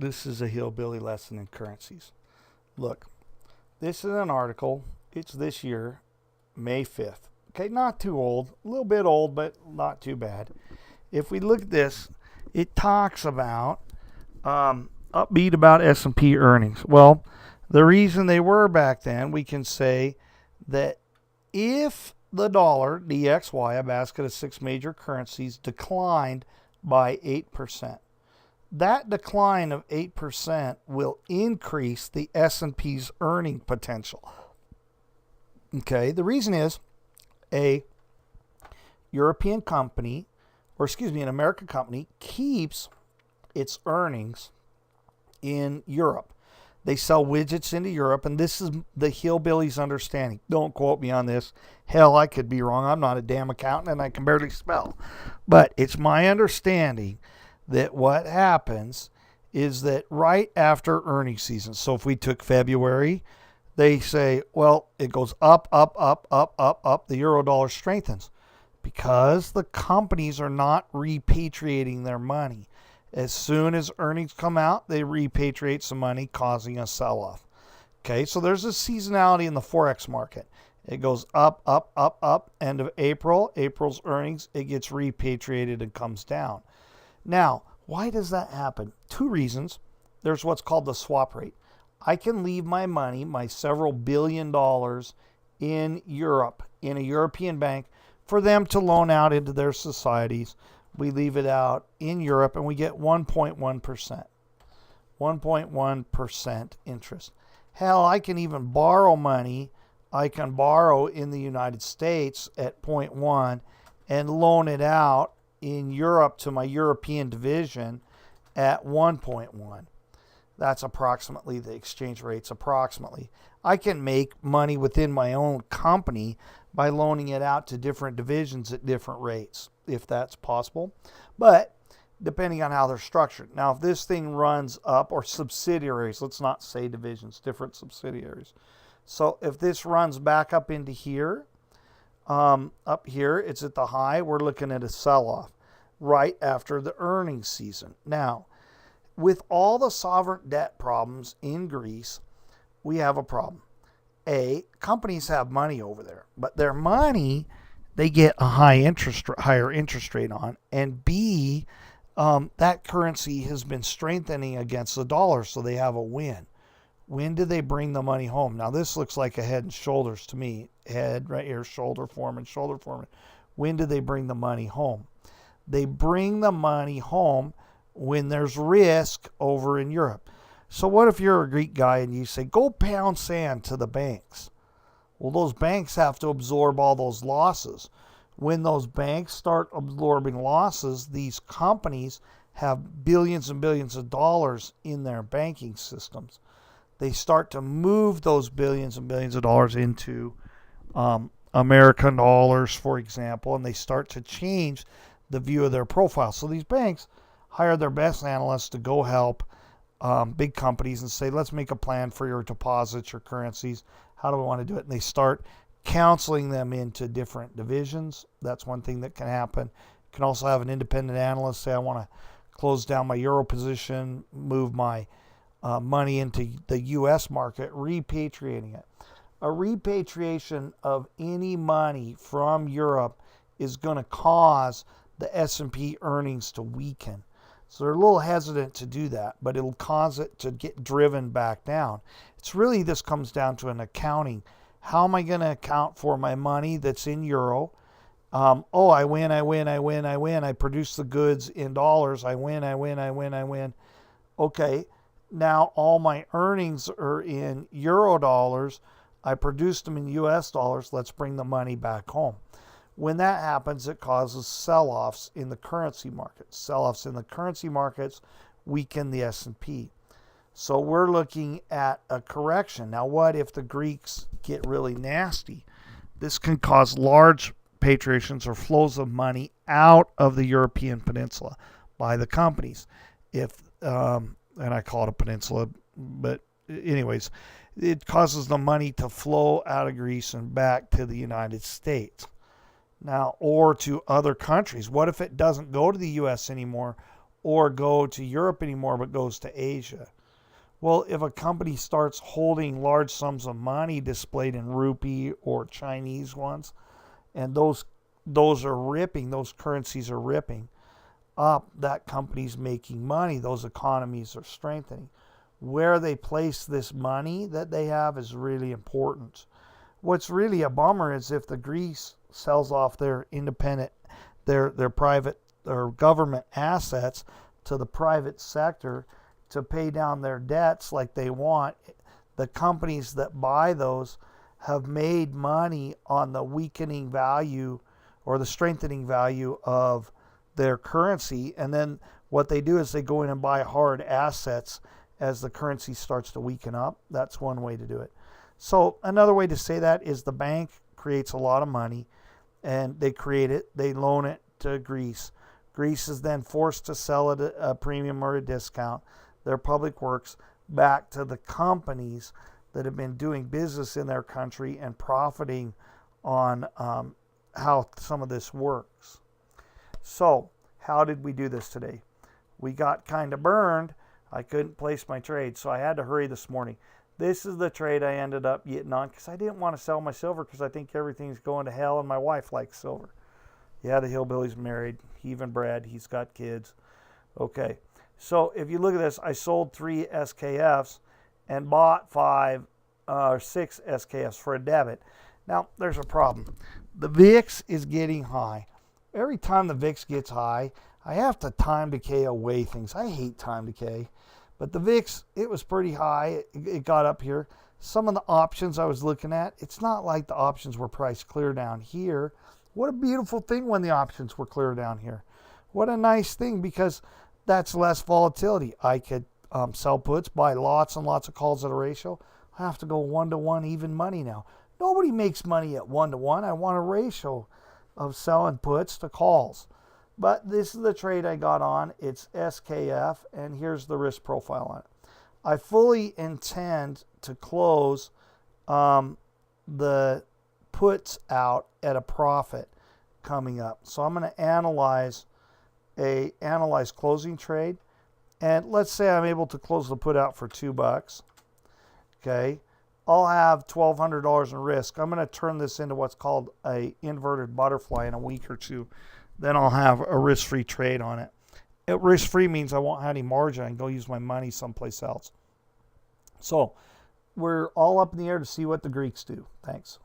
This is a hillbilly lesson in currencies. Look, this is an article. It's this year, May 5th. Okay, not too old. A little bit old, but not too bad. If we look at this, it talks about upbeat about S&P earnings. Well, the reason they were back then, we can say that if the dollar, DXY, a basket of 6 major currencies, declined by 8%, that decline of 8% will increase the S&P's earning potential. Okay, the reason is a European company, an American company, keeps its earnings in Europe. They sell widgets into Europe, and this is the hillbilly's understanding. Don't quote me on this. Hell, I could be wrong. I'm not a damn accountant, and I can barely spell. But it's my understanding that what happens is that right after earnings season, so if we took February, they say, well, it goes up, up, up, up, up, up. The euro dollar strengthens because the companies are not repatriating their money. As soon as earnings come out, they repatriate some money, causing a sell-off. Okay, so there's a seasonality in the Forex market. It goes up, up, up, up. End of April's earnings, it gets repatriated and comes down. Now, why does that happen? Two reasons. There's what's called the swap rate. I can leave my money, my several $billion in Europe, in a European bank, for them to loan out into their societies. We leave it out in Europe and we get 1.1%. 1.1% interest. Hell, I can even borrow money. I can borrow in the United States at 0.1 and loan it out in Europe to my European division at 1.1. That's approximately the exchange rates, approximately. I can make money within my own company by loaning it out to different divisions at different rates, if that's possible. But depending on how they're structured. Now, if this thing runs up, or subsidiaries, let's not say divisions, different subsidiaries. So if this runs back up into here, up here, it's at the high, we're looking at a sell-off right after the earnings season. Now, with all the sovereign debt problems in Greece, we have a problem. A, companies have money over there, but their money, they get a higher interest rate on. And B, that currency has been strengthening against the dollar, so they have a win. When do they bring the money home? Now, this looks like a head and shoulders to me. Head right here, shoulder forming, shoulder forming. When do they bring the money home? They bring the money home when there's risk over in Europe. So what if you're a Greek guy and you say, go pound sand to the banks? Well, those banks have to absorb all those losses. When those banks start absorbing losses, these companies have billions and billions of dollars in their banking systems. They start to move those billions and billions of dollars into American dollars, for example, and they start to change the view of their profile. So these banks hire their best analysts to go help big companies and say, let's make a plan for your deposits, your currencies. How do we want to do it? And they start counseling them into different divisions. That's one thing that can happen. You can also have an independent analyst say, I want to close down my euro position, move my money into the U.S. market, repatriating it. A repatriation of any money from Europe is going to cause the S&P earnings to weaken. So they're a little hesitant to do that, but it'll cause it to get driven back down. It's really, this comes down to an accounting. How am I going to account for my money that's in euro? I win. I produce the goods in dollars. I win. Okay, now all my earnings are in euro dollars. I produced them in US dollars. Let's bring the money back home. When that happens, it causes sell-offs in the currency markets. Sell-offs in the currency markets weaken the S&P. So we're looking at a correction. Now, what if the Greeks get really nasty? This can cause large repatriations or flows of money out of the European peninsula by the companies. If and I call it a peninsula, but anyways, it causes the money to flow out of Greece and back to the United States. Now, or to other countries. What if it doesn't go to the U.S. anymore, or go to Europe anymore, but goes to Asia. Well, if a company starts holding large sums of money displayed in rupee or Chinese ones, and those are ripping, those currencies are ripping up, that company's making money, those economies are strengthening. Where they place this money that they have is really important. What's really a bummer is if the Greece sells off their independent, their private or government assets to the private sector to pay down their debts like they want, the companies that buy those have made money on the weakening value or the strengthening value of their currency. And then what they do is they go in and buy hard assets as the currency starts to weaken up. That's one way to do it. So another way to say that is the bank creates a lot of money and they create it, they loan it to Greece. Greece is then forced to sell it at a premium or a discount, their public works, back to the companies that have been doing business in their country and profiting on how some of this works. So how did we do this today? We got kind of burned. I couldn't place my trade, so I had to hurry this morning. This is the trade I ended up getting on because I didn't want to sell my silver because I think everything's going to hell and my wife likes silver. Yeah, the hillbilly's married, he even bred, he's got kids. Okay, so if you look at this, I sold 3 SKFs and bought 5 or 6 SKFs for a debit. Now, there's a problem. The VIX is getting high. Every time the VIX gets high, I have to time decay away things. I hate time decay. But the VIX, it was pretty high. It got up here. Some of the options I was looking at, it's not like the options were priced clear down here. What a beautiful thing when the options were clear down here. What a nice thing, because that's less volatility. I could sell puts, buy lots and lots of calls at a ratio. I have to go 1-to-1 even money now. Nobody makes money at 1-to-1. I want a ratio of selling puts to calls. But this is the trade I got on. It's SKF, and here's the risk profile on it. I fully intend to close the puts out at a profit coming up. So I'm going to analyze closing trade, and let's say I'm able to close the put out for $2. Okay, I'll have $1,200 in risk. I'm going to turn this into what's called a inverted butterfly in a week or two. Then I'll have a risk-free trade on it. Risk-free means I won't have any margin. I can go use my money someplace else. So we're all up in the air to see what the Greeks do. Thanks.